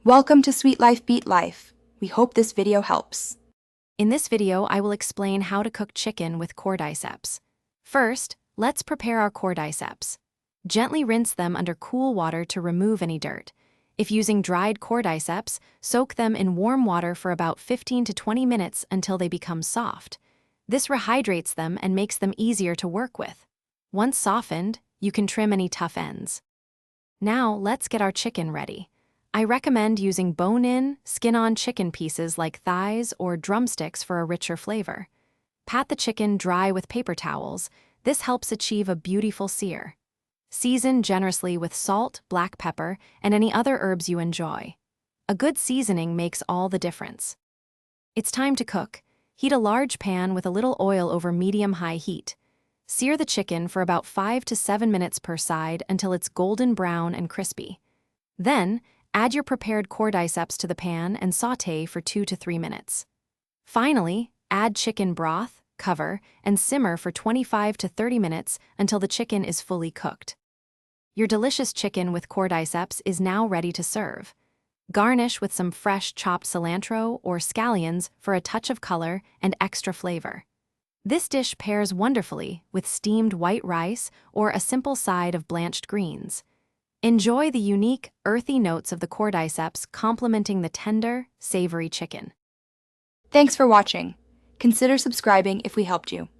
Welcome to Sweet Life Beat Life. We hope this video helps. In this video, I will explain how to cook chicken with cordyceps. First, let's prepare our cordyceps. Gently rinse them under cool water to remove any dirt. If using dried cordyceps, soak them in warm water for about 15 to 20 minutes until they become soft. This rehydrates them and makes them easier to work with. Once softened, you can trim any tough ends. Now, let's get our chicken ready. I recommend using bone-in, skin-on chicken pieces like thighs or drumsticks for a richer flavor. Pat the chicken dry with paper towels. This helps achieve a beautiful sear. Season generously with salt, black pepper, and any other herbs you enjoy. A good seasoning makes all the difference. It's time to cook. Heat a large pan with a little oil over medium-high heat. Sear the chicken for about 5 to 7 minutes per side until it's golden brown and crispy. Then, add your prepared cordyceps to the pan and sauté for 2 to 3 minutes. Finally, add chicken broth, cover, and simmer for 25 to 30 minutes until the chicken is fully cooked. Your delicious chicken with cordyceps is now ready to serve. Garnish with some fresh chopped cilantro or scallions for a touch of color and extra flavor. This dish pairs wonderfully with steamed white rice or a simple side of blanched greens. Enjoy the unique, earthy notes of the cordyceps complementing the tender, savory chicken. Thanks for watching. Consider subscribing if we helped you.